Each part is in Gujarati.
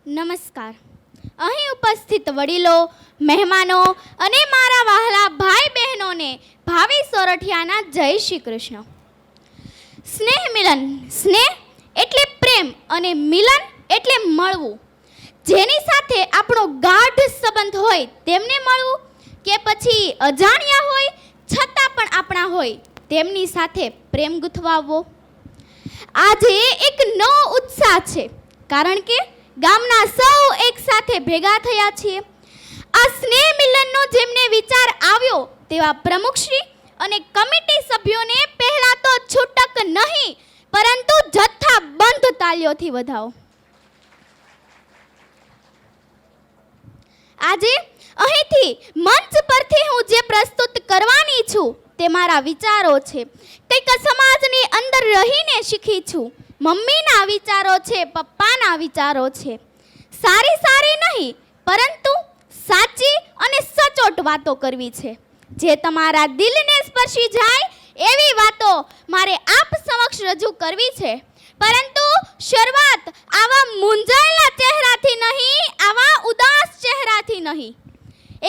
નમસ્કાર. અહીં ઉપસ્થિત વડીલો, મહેમાનો અને મારા વહાલા ભાઈ બહેનોને ભાવિ સોરઠિયાના જય શ્રી કૃષ્ણ. સ્નેહ મિલન. સ્નેહ એટલે પ્રેમ અને મિલન એટલે મળવું. જેની સાથે આપણો ગાઢ સંબંધ હોય તેમને મળવું, કે પછી અજાણ્યા હોય છતાં પણ આપણા હોય તેમની સાથે પ્રેમ ગુથવાવવો. આજે એક નવો ઉત્સાહ છે, કારણ કે ગામના સૌ એક સાથે ભેગા થયા છીએ. આ સ્નેહ મિલનનો જેમને વિચાર આવ્યો તેવા પ્રમુખશ્રી અને કમિટી સભ્યોને પહેલા તો છૂટક નહીં પરંતુ જથ્થાબંધ તાળીઓથી વધાવો. આજે અહીંથી મંચ પરથી હું જે પ્રસ્તુત કરવાની છું તે મારા વિચારો છે. કંઈક સમાજની અંદર રહીને શીખી છું. મમ્મીના વિચારો છે, પપ્પાના વિચારો છે. સારી સારી નહીં પરંતુ સાચી અને સચોટ વાતો કરવી છે, જે તમારા દિલને સ્પર્શી જાય એવી વાતો મારે આપ સમક્ષ રજૂ કરવી છે. પરંતુ શરૂઆત આવા મૂંઝાયેલા ચહેરાથી નહીં, આવા ઉદાસ ચહેરાથી નહીં,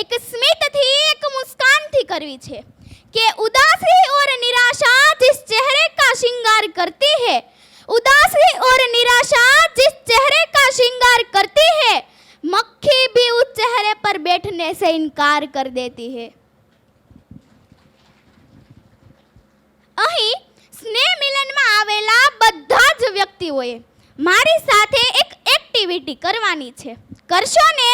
એક સ્મિતથી, એક મુસ્કાનથી કરવી છે. કે ઉદાસી और निराशा जिस चेहरे का श्रृंगार करती है, उदासी और निराशा जिस चेहरे का श्रृंगार करती है, मक्खी भी उस चेहरे पर बैठने से इनकार कर देती है. અહીં સ્નેહ મિલનમાં આવેલા બધા જ વ્યક્તિઓએ મારી સાથે એક એક્ટિવિટી કરવાની છે. કરશો ને?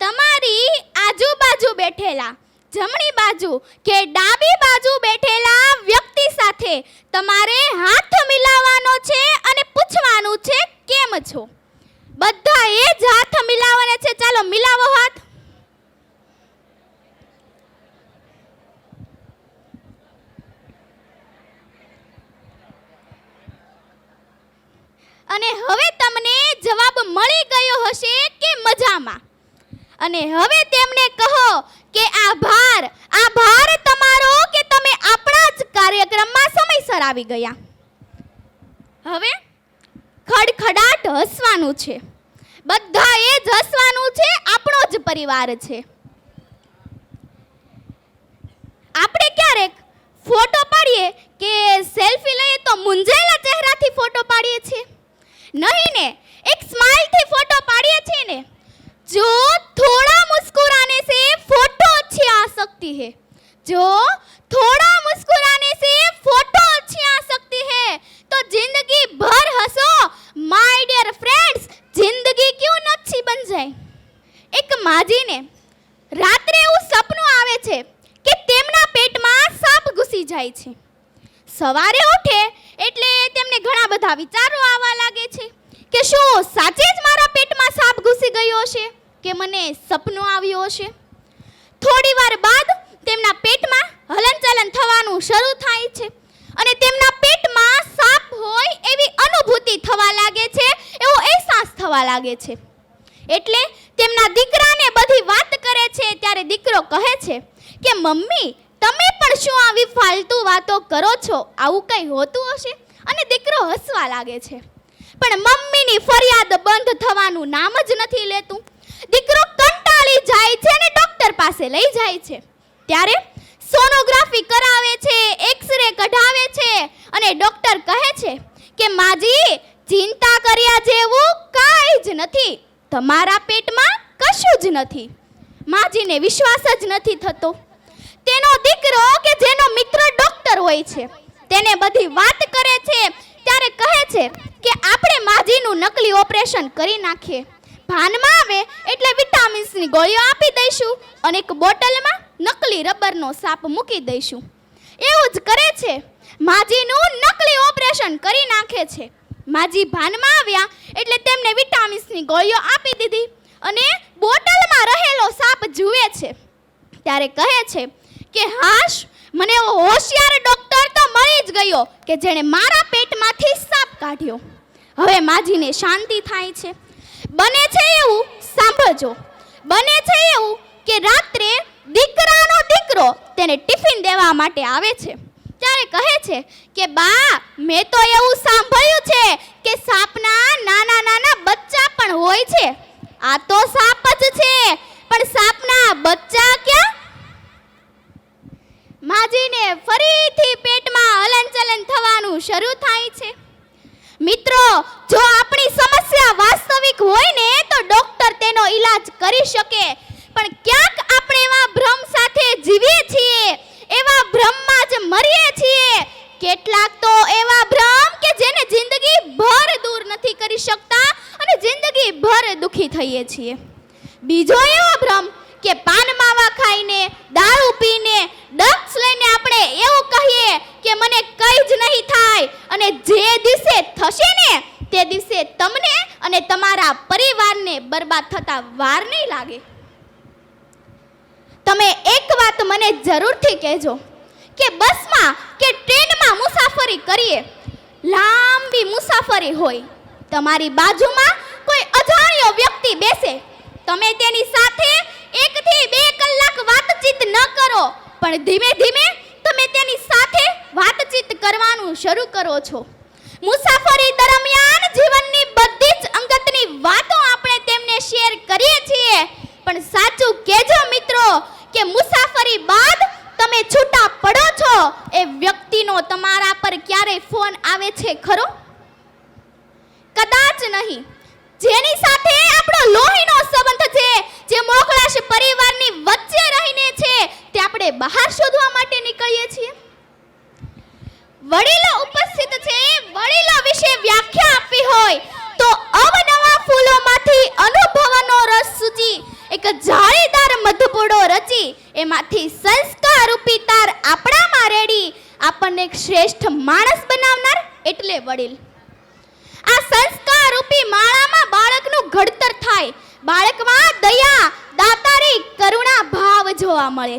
તમારી આજુબાજુ બેઠેલા, જમણી બાજુ કે ડાબી બાજુ બેઠેલા વ્યક્તિ સાથે તમારે હાથ મિલાવવાનો છે અને પૂછવાનું છે કેમ છો. બધા એ જ હાથ મિલાવવાના છે. ચાલો મિલાવો હાથ. અને હવે તમને જવાબ મળી ગયો હશે કે મજામાં. અને હવે તેમને કહો કે આભાર, આભાર તમારો કે તમે આપણા જ કાર્યક્રમમાં સમયસર આવી ગયા. હવે ખડખડાટ હસવાનું છે. બધા એ જ હસવાનું છે. આપણો જ પરિવાર છે. આપણે ક્યારેક ફોટો પાડીએ કે સેલ્ફી લઈએ તો મૂંઝાયેલા ચહેરાથી ફોટો પાડીએ છીએ નહીં ને, એક સ્માઇલથી ફોટો પાડીએ છીએ ને. जो थोड़ा मुस्कुराने से फोटो अच्छी आ सकती है, जो थोड़ा मुस्कुराने से फोटो अच्छी आ सकती है, तो जिंदगी भर हंसो माय डियर फ्रेंड्स, जिंदगी क्यों न अच्छी बन जाए. એક માજીને રાત્રે એવું સપનું આવે છે કે તેમના પેટમાં સાપ ઘૂસી જાય છે. સવારે ઉઠે એટલે તેમને ઘણા બધા વિચારો આવવા લાગે છે કે શું સાચે જ મારા પેટમાં સાપ ઘૂસી ગયો હશે કે મને સપનું આવ્યું હશે. થોડી વાર બાદ તેમના પેટમાં હલનચલન થવાનું શરૂ થાય છે અને તેમના પેટમાં સાપ હોય એવી અનુભૂતિ થવા લાગે છે, એવો અહેસાસ થવા લાગે છે. એટલે તેમના દીકરાને બધી વાત કરે છે. ત્યારે દીકરો કહે છે કે મમ્મી, તમે પણ શું આવી ફાલતુ વાતો કરો છો? આવું કંઈ હોતું હશે? અને દીકરો હસવા લાગે છે. પણ મમ્મીની ફરિયાદ બંધ થવાનું નામ જ નથી લેતું. દીકરો કંટાળી જાય છે અને ડોક્ટર પાસે લઈ જાય છે. ત્યારે સોનોગ્રાફી કરાવે છે, એક્સરે કઢાવે છે અને ડોક્ટર કહે છે કે માજી, ચિંતા કર્યા જેવું કાંઈ જ નથી, તમારા પેટમાં કશું જ નથી. માજીને વિશ્વાસ જ નથી થતો. તેનો દીકરો કે જેનો મિત્ર ડોક્ટર હોય છે તેને બધી વાત કરે છે. ત્યારે કહે છે કે આપણે માજીનું નકલી ઓપરેશન કરી નાખીએ. ભાનમાં આવે એટલે વિટામિન્સની ગોળીઓ આપી દઈશું અને એક બોટલમાં નકલી રબરનો સાપ મૂકી દઈશું. એવું જ કરે છે. માજીનું નકલી ઓપરેશન કરી નાખે છે. માજી ભાનમાં આવ્યા એટલે તેમને વિટામિન્સની ગોળીઓ આપી દીધી અને બોટલમાં રહેલો સાપ જુએ છે. ત્યારે કહે છે કે હાશ, મને એવો હોશિયાર ડોક્ટર તો મળી જ ગયો કે જેણે મારા પેટમાંથી સાપ કાઢ્યો. હવે માજીને શાંતિ થાય છે. બને છે એવું, સાંભળજો, બને છે એવું કે રાત્રે દીકરાનો દીકરો તેને ટિફિન દેવા માટે આવે છે. ત્યારે કહે છે કે બા, મેં તો એવું સાંભળ્યું છે કે સાપના નાના નાના બચ્ચા પણ હોય છે. આ તો સાપ જ છે, પણ સાપના બચ્ચા ક્યાં? માજીને ફરીથી પેટમાં હલનચલન થવાનું શરૂ થાય છે. મિત્રો, જો આપણી સમસ્યા વાસ્તવિક હોય ને તો ડોક્ટર તેનો ઈલાજ કરી શકે, પણ ક્યાંક આપણે એવા ભ્રમ સાથે જીવીએ છીએ, એવા ભ્રમમાં જ મરીએ છીએ. કેટલાક તો એવા ભ્રમ કે જેને જિંદગી ભર દૂર નથી કરી શકતા અને જિંદગી ભર દુખી થઈએ છીએ. બીજો એવો ભ્રમ કે પાન માવા ખાઈને, દારૂ પીને, ડ્રગ્સ લઈને આપણે એવું કહીએ કે મને કંઈ જ નહીં થાય, અને જે દિવસે થશે ને તે દિવસે તમને અને તમારા પરિવારને બરબાદ થતા વાર નહીં લાગે. તમે એક વાત મને જરૂરથી કહેજો કે બસમાં કે ટ્રેનમાં મુસાફરી કરીએ, લાંબી મુસાફરી હોય, તમારી બાજુમાં કોઈ અજાણ્યો વ્યક્તિ બેસે, તમે તેની સાથે 1 થી 2 કલાક વાતચીત ન કરો, પણ ધીમે ધીમે તમે તેની સાથે વાતચીત કરવાનું શરૂ કરો છો. મુસાફરી દરમિયાન જીવનની બધી જ અંગતની વાતો આપણે તેમને શેર કરીએ છીએ, પણ સાચું કહેજો મિત્રો કે મુસાફરી બાદ તમે છૂટા પડો છો એ વ્યક્તિનો તમારા પર ક્યારેય ફોન આવે છે ખરો? કદાચ નહીં. જેની સાથે આપણો લોહીનો સંબંધ છે, જે મોકળાશ પરિવારની વચ્ચે રહીને છે, તે આપણે બહાર શોધવા માટે નીકળીએ છીએ. વડીલો ઉપસ્થિત છે. વડીલો વિશે વ્યાખ્યા આપવી હોય તો અવનવા ફૂલોમાંથી અનુભવનો રસ સૂચી, એક જાળીદાર મધપોડો રચી, એમાંથી સંસ્કાર રૂપી તાર આપણામાં રેડી, આપણને એક શ્રેષ્ઠ માણસ બનાવનાર એટલે વડીલ. આ સંસ્કાર રૂપી માળામાં બાળકનું ઘડતર થાય. બાળકમાં દયા, દાતારી, કરુણા ભાવ જોવા મળે.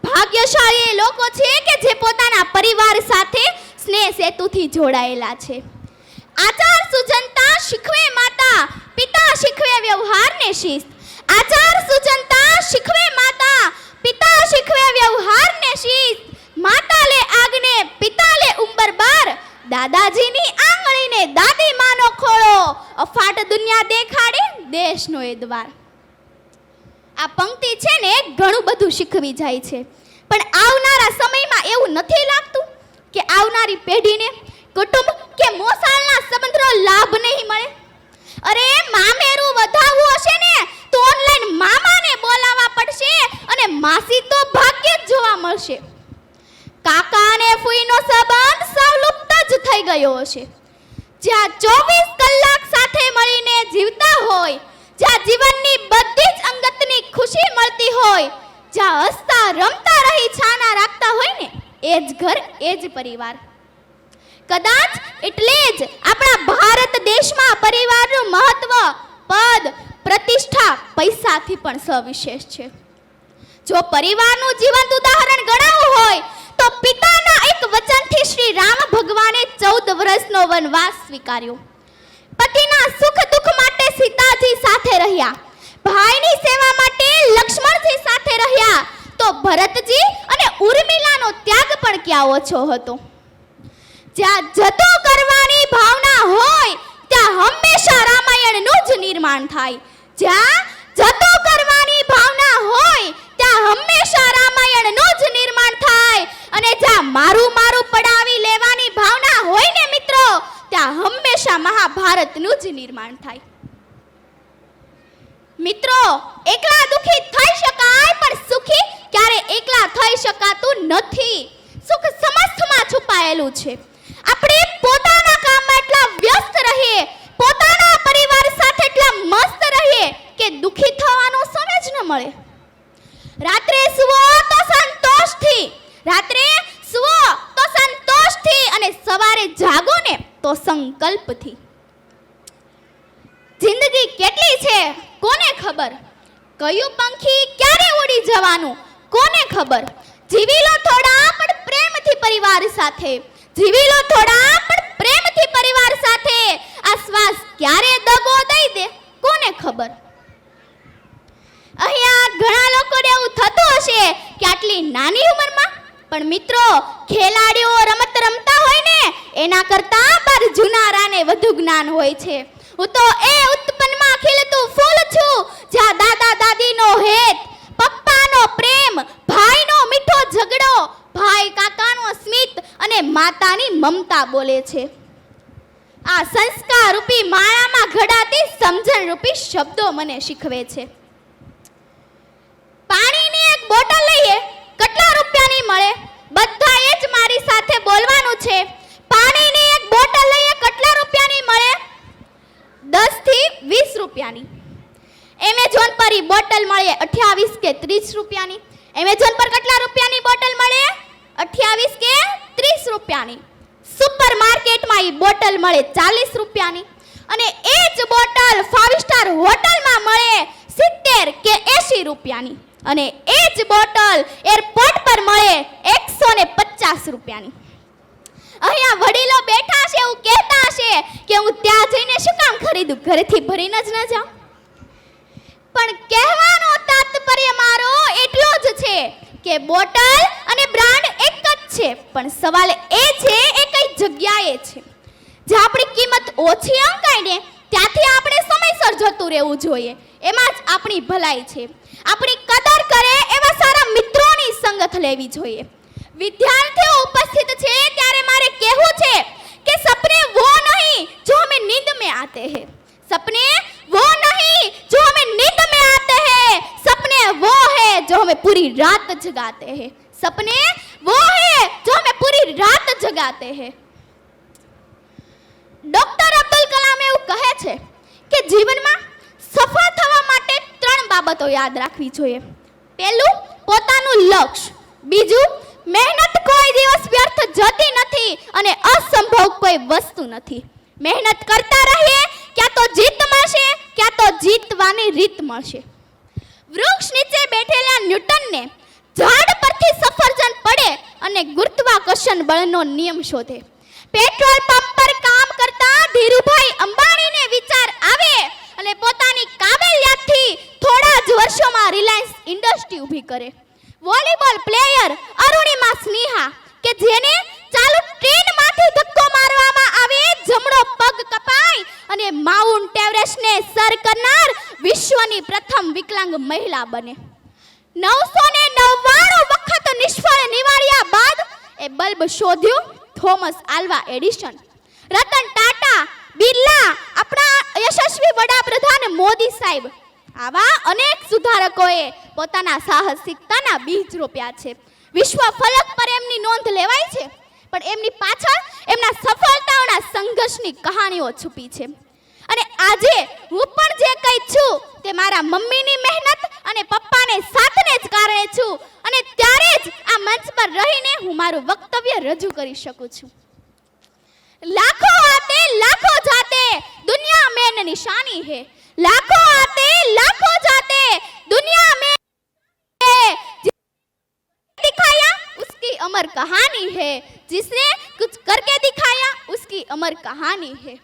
ભાગ્યશાળી એ લોકો છે કે જે પોતાના પરિવાર સાથે સ્નેહ સેતુથી જોડાયેલા છે. આચાર સુજનતા શીખવે માતા, પિતા શીખવે વ્યવહારને શિસ્ત. આચાર સુજનતા શીખવે માતા, પિતા શીખવે વ્યવહારને શિસ્ત. માતા લે આગને, પિતા લે ઉંબર બાર, દાદાજીની આંગળીને દાદી માનો ખોળો, અફાટ દુનિયા દેખાડે દેશનો એ દ્વાર. આ પંક્તિ છે ને ઘણું બધું શીખવી જાય છે, પણ આવનારા સમયમાં એવું નથી લાગતું કે આવનારી પેઢીને કુટુંબ કે મોસાળના સંબંધનો લાભ નહીં મળે? અરે, મામેરું વધાવવું હશે ને તો ઓનલાઈન મામાને બોલાવવા પડશે અને માસી તો ભાગ્યે જ જોવા મળશે. કાકા અને ફૂઈનો સંબંધ સાવ લુપ્ત જ થઈ ગયો હશે. જ્યાં 24 કલાક સાથે મળીને જીવતા હોય, જ્યાં જીવનની બધી જ અંગતની ખુશી મળતી હોય, જ્યાં હસતા રમતા રહી છાના રાખતા હોય ને, એ જ ઘર, એ જ પરિવાર. કદાચ એટલે જ આપણા ભારત દેશમાં પરિવારનું મહત્વ, પદ, પ્રતિષ્ઠા પૈસાથી પણ સવિશેષ છે. જો પરિવારનું જીવંત ઉદાહરણ ગણાવવું હોય તો પિતાના એક વચનથી શ્રી રામ ભગવાને 14 વર્ષનો વનવાસ સ્વીકાર્યો. પતિના સુખ દુઃખ માટે સીતાજી સાથે રહ્યા, ભાઈની સેવા માટે લક્ષ્મણજી સાથે રહ્યા, તો ભરતજી અને ઉર્મિલાનો ત્યાગ પણ ક્યાં ઓછો હતો. જ્યાં જતો કરવાની ભાવના હોય ત્યાં હંમેશા રામાયણનું જ નિર્માણ થાય. જ્યાં જતો કરવાની ભાવના હોય ત્યાં હંમેશા રામાયણનું જ નિર્માણ થાય, અને જ્યાં મારું મારું પડાવી લેવાની ભાવના હોય ને મિત્રો, ત્યાં હંમેશા મહાભારતનું જ નિર્માણ થાય. મિત્રો, એકલા દુખી થઈ શકાય પણ સુખી ક્યારે એકલા થઈ શકાતું નથી. સુખ સમસ્તમાં છુપાયેલું છે. આપણે પોતાના કામમાં એટલા વ્યસ્ત રહીએ, પોતાના પરિવાર સાથે એટલા મસ્ત રહીએ કે દુખી થવાનો સમય જ ન મળે. રાત્રે સુવો તો સંતોષથી, રાત્રે સુવો તો સંતોષથી, અને સવારે જાગો ને તો સંકલ્પથી. જિંદગી કેટલી છે કોને ખબર? કયું પંખી ક્યારે ઉડી જવાનું કોને ખબર? જીવી લો થોડા પણ પ્રેમથી પરિવાર સાથે, જીવી લો થોડા પણ પ્રેમથી પરિવાર સાથે. આ શ્વાસ ક્યારે દગો દઈ દે કોને ખબર? અહીંયા ઘણા લોકોને એવું થતું હશે કે આટલી નાની ઉંમરમાં પણ મિત્રો, ખેલાડીઓ રમત રમતા હોય ને એના કરતા પર જુનારાને વધુ જ્ઞાન હોય છે. હું તો એ ઉત્પન્નમાં ખીલતું ફૂલ છું જ્યાં દાદા દાદીનો હેત, પપ્પાનો પ્રેમ, ભાઈનો મીઠો ઝઘડો, ભાઈ કાકાનો સ્મિત અને માતાની મમતા બોલે છે. આ સંસ્કાર રૂપી માળામાં ઘડાતી સમજણ રૂપી શબ્દો મને શીખવે છે. પાણીની એક બોટલ લઈએ, કેટલા રૂપિયાની મળે? બધાએ જ મારી સાથે બોલવાનું છે. પાણીની એક બોટલ લઈએ, કેટલા રૂપિયાની મળે? 10 થી 20 રૂપિયાની. એમેઝોન પર ઈ બોટલ મળે 28 કે 30 રૂપિયાની. એમેઝોન પર કેટલા રૂપિયાની બોટલ મળે? 28 કે 30 રૂપિયાની. સુપર માર્કેટમાં ઈ બોટલ મળે 40 રૂપિયાની. અને એ જ બોટલ 5 સ્ટાર હોટલમાં મળે 70 કે 80 રૂપિયાની. અને એ જ બોટલ એરપોર્ટ પર મળે 150 રૂપિયાની. અહીંયા વડીલો બેઠા છે, એવું કહેતા હશે કે હું ત્યાં જઈને શું કામ ખરીદું, ઘરેથી ભરીને જ ન જાઉં. પણ કહેવાનો તાત્પર્ય મારો એટલો જ છે કે બોટલ અને બ્રાન્ડ એક જ છે, પણ સવાલ એ છે એ કઈ જગ્યાએ છે. જે આપણી કિંમત ઓછી અંકાય ને ત્યાંથી આપણે સમયસર જતું રહેવું જોઈએ. એમાં જ આપણી ભલાઈ છે. આપણી કદર કરે એવા સારા મિત્રોની સંગત લેવી જોઈએ. વિદ્યાર્થીઓ ઉપસ્થિત છે ત્યારે મારે કહેવું છે કે સપને વો નહીં જો હमें नींद में आते हैं. सपने वो नहीं जो हमें नींद में आते हैं. सपने वो है जो हमें पूरी रात जगाते हैं. सपने वो है जो हमें पूरी रात जगाते हैं. ડોક્ટર અબ્દુલ કલામ એવું કહે છે કે જીવનમાં સફળ થવા માટે 3 બાબતો યાદ રાખવી જોઈએ. પહેલું, પોતાનું લક્ષ્ય. બીજું, મહેનત કોઈ દિવસ વ્યર્થ જતી નથી અને અસંભવ કોઈ વસ્તુ નથી. મહેનત કરતા રહીએ, ક્યાં તો જીત મળશે, ક્યાં તો જીતવાની રીત મળશે. વૃક્ષ નીચે બેઠેલા ન્યૂટનને ઝાડ પરથી સફરજન પડે અને ગુરુત્વાકર્ષણ બળનો નિયમ શોધે. પેટ્રોલ પંપ પર કામ કરતા ધીરુભાઈ અંબાણીને વિચાર આવે અને પોતાની કાબેલિયતથી થોડા જ વર્ષોમાં રિલાયન્સ ઇન્ડસ્ટ્રી ઊભી કરે. વોલીબોલ પ્લેયર અરુણિમા સ્નેહા કે જેને ચાલુ ટ્રેનમાંથી ધક્કો મારવામાં આવે, જમણો પગ કપાય અને માઉન્ટ એવરેસ્ટને સર કરનાર વિશ્વની પ્રથમ વિકલાંગ મહિલા બને. 999 વખત નિષ્ફળ નિવાડ્યા બાદ એ બલ્બ શોધ્યું Thomas Alva Edison. Ratan Tata, Birla, આપણા યશસ્વી વડાપ્રધાન મોદી સાહેબ, આવા અનેક સુધારકોએ પોતાના સાહસિકતાના બીજ રોપ્યા છે. વિશ્વ ફલક પર એમની નોંધ લેવાય છે, પણ એમની પાછળ એમના સફળતાઓના સંઘર્ષની કહાનીઓ છુપી છે. અને આજે હું પણ જે કંઈ છું તે મારા મમ્મીની મહેનત અને પપ્પાને સાથને જ કારણે છું. અને ત્યારે જ આ મંચ પર રહીને હું મારું વક્તવ્ય રજૂ કરી શકું છું. લાખો આતે લાખો જાતે દુનિયા મેં નિશાની હે. लाखों आते लाखों जाते दुनिया में दिखाया उसकी अमर कहानी है. जिसने कुछ करके दिखाया उसकी अमर कहानी है.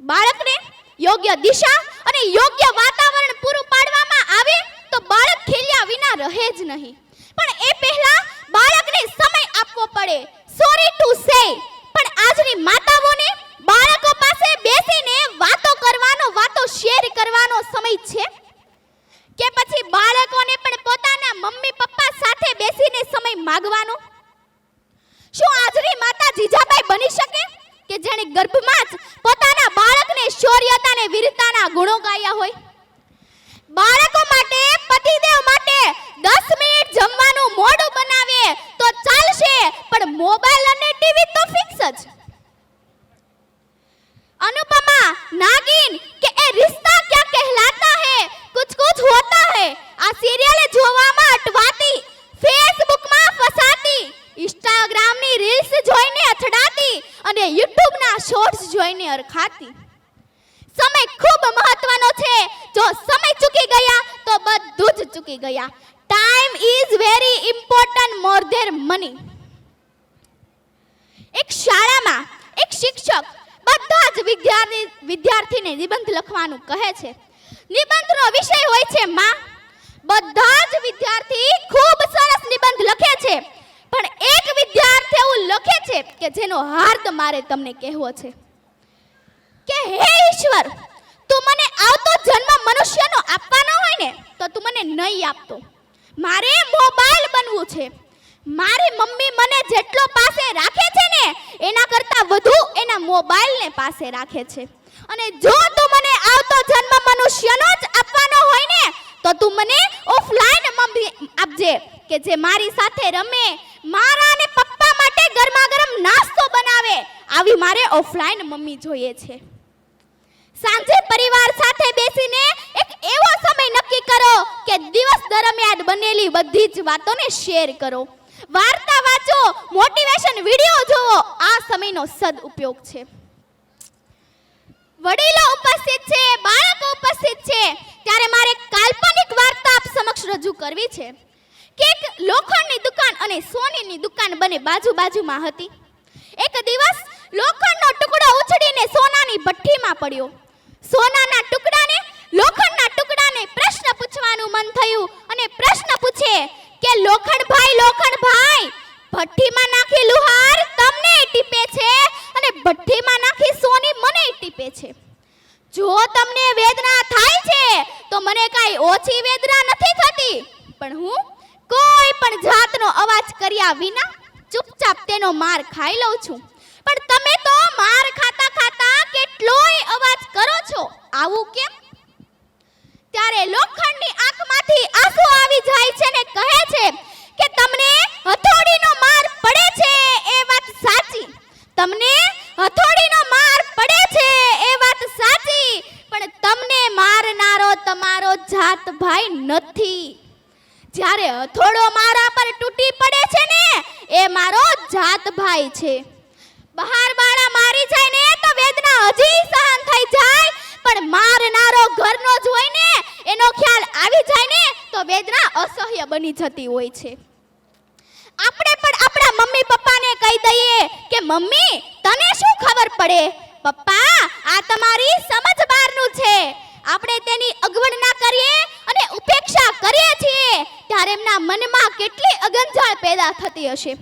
બાળકને યોગ્ય દિશા અને યોગ્ય વાતાવરણ પૂરું પાડવામાં આવે તો બાળક ખીલ્યા વિના રહે જ નહીં. પણ એ પહેલા બાળકને સમય આપવો પડે. સોરી ટુ સે, પણ આજની માતાઓને બાળકો પાસે બેસીને વાતો કરવાનો, વાતો શેર કરવાનો સમય છે કે પછી બાળકોને પણ પોતાના મમ્મી પપ્પા સાથે બેસીને સમય માંગવાનો? શું આજની માતા જીજાબાઈ બની શકે કે જેણે ગર્ભમાં જ પોતાના બાળકને શૌર્યતા અને વીરતાના ગુણો ગાયા હોય? બાળકો માટે, પતિદેવ માટે 10 મિનિટ જમવાનું મોડું બનાવીએ તો ચાલશે, પણ મોબાઈલ અને ટીવી તો ફિક્સ જ. अनुपमा, नागिन के ए रिश्ता क्या कहलाता है, कुछ कुछ होता है આ સિરિયલ જોવામાં અટવાતી, ફેસબુક માં ફસાતી, ઇન્સ્ટાગ્રામ ની રીલ્સ જોઈને અથડાતી અને યુટ્યુબ ના શોર્ટ્સ જોઈને અરખાતી. સમય ખૂબ મહત્વનો છે. જો સમય ચૂકી ગયા તો બધું જ ચૂકી ગયા. Time is very important more than money. એક શાળામાં એક શિક્ષક બધા જ વિદ્યાર્થીને નિબંધ લખવાનું કહે છે. નિબંધનો વિષય હોય છે માં. બધા જ વિદ્યાર્થી ખૂબ સરસ નિબંધ લખે છે, એવું લખે છે કે જેનો હાર્દ મારે તમને કહેવો છે કે હે ઈશ્વર, તું મને આવતો જન્મ મનુષ્યનો આપવાનો હોય ને તો તું મને નહીં આપતો. મારે મોબાઈલ બનવું છે. મારી મમ્મી મને જેટલો પાસે રાખે છે ને એના કરતાં વધુ એના મોબાઈલને પાસે રાખે છે. અને જો તું મને આવતો જન્મ મનુષ્યનો જ આપવાનો હોય ને તો તું મને ઓફલાઈન મમ્મી આપજે કે જે મારી સાથે રમે, મારા અને પપ્પા માટે ગરમા ગરમ નાસ્તો બનાવે. આવી મારે ઓફલાઈન મમ્મી જોઈએ છે. સાંજે પરિવાર સાથે બેસીને એક એવો સમય નક્કી કરો કે દિવસ દરમિયાન બનેલી બધી જ વાતોને શેર કરો. વાર્તા વાંચો, મોટિવેશન વિડિયો જુઓ. આ સમયનો સદઉપયોગ છે. વડીલો ઉપસ્થિત છે, બાળકો ઉપસ્થિત છે, ત્યારે મારે કાલ્પનિક વાર્તા આપ સમક્ષ રજૂ કરવી છે કે એક લોખંડની દુકાન અને સોનીની દુકાન બંને બાજુમાં હતી. એક દિવસ લોખંડનો ટુકડો ઉછળીને સોનાની ભઠ્ઠીમાં પડ્યો. સોનાના ટુકડાને લોખંડના ટુકડાને પ્રશ્ન પૂછવાનું મન થયું અને પ્રશ્ન પૂછે કે લોખંડભાઈ, ભઠ્ઠીમાં નાખી લુહાર તમને ટીપે છે અને ભઠ્ઠીમાં નાખી સોની મને ટીપે છે. જો તમને વેદના થાય છે તો મને કાંઈ ઓછી વેદના નથી થતી, પણ હું કોઈ પણ જાતનો અવાજ કર્યા વિના ચૂપચાપ તેનો માર ખાઈ લઉં છું. પણ તમે તો માર ખાતા ખાતા કેટલોય અવાજ કરો છો, આવું કેમ? ત્યારે લોખંડની આંખમાંથી આંસુ આવી જાય છે ને કહે છે કે તમને હથોડીનો માર પડે છે એ વાત સાચી. તમને હથોડીનો માર પડે છે એ વાત સાચી, પણ તમને મારનારો તમારો જાત ભાઈ નથી. જ્યારે હથોડો મારા પર તૂટી પડે છે ને એ મારો જાત ભાઈ છે. બહાર વાળા મારી જાય ને તો વેદના હજી સહન થઈ જાય, પણ મારનારો ઘરનો જ હોય ને એનો ખ્યાલ આવી જાય ને તો વેદના અસહ્ય બની જતી હોય છે. આપણે પણ આપણા મમ્મી પપ્પાને કહી દઈએ કે મમ્મી તને શું ખબર પડે, પપ્પા આ તમારી સમજ બહારનું છે. આપણે તેની અગવડના કરીએ અને ઉપેક્ષા કરીએ છીએ ત્યારે એમના મનમાં કેટલી અગંજાળ પેદા થતી હશે.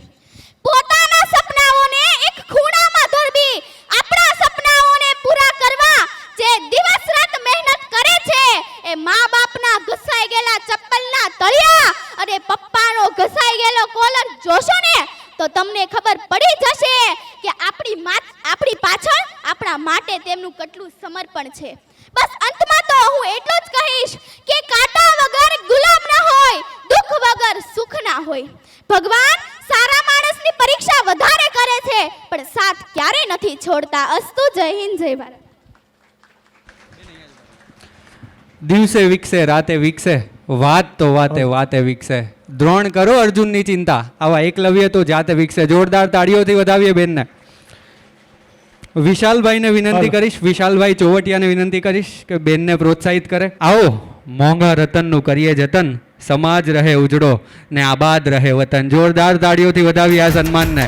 પોતાના સપનાઓને એક ખૂણામાં ધરબી આપણા સપનાઓને પૂરા કરવા જે દિવસ રાત મહેનત કરે છે એ મા બાપના ઘસાઈ ગયેલા ચપ્પલના તળિયા અને પપ્પાનો ઘસાઈ ગયેલો કોલર જોશો ને તો તમને ખબર પડી જશે કે આપણી પાછળ આપણા માટે તેમનું કેટલું સમર્પણ છે. બસ અંતમાં તો હું એટલું જ કહીશ કે કાંટા વગર ગુલામ ના હોય, દુઃખ વગર સુખ ના હોય. ભગવાન સારા માણસની પરીક્ષા વધારે કરે છે પણ સાથ ક્યારે નથી છોડતા. અસ્તુ. જય હિન્દ, જય ભારત. દિવસે વિકસે રાતે વિકસે, વાત તો વાતે વિકસે. દ્રોણ કરો અર્જુનની ચિંતા, આવા એકલવ્ય તો જાતે વિકસે. જોરદાર તાળીઓથી વધાવીએ બેનને. વિશાલભાઈને વિનંતી કરીશ, વિશાલભાઈ ચોવટિયાને વિનંતી કરીશ કે બેનને પ્રોત્સાહિત કરે. આવો મોંઘા રતનનું કરીએ જતન, સમાજ રહે ઉજળો ને આબાદ રહે વતન. જોરદાર તાળીઓથી વધાવીએ આ સન્માનને.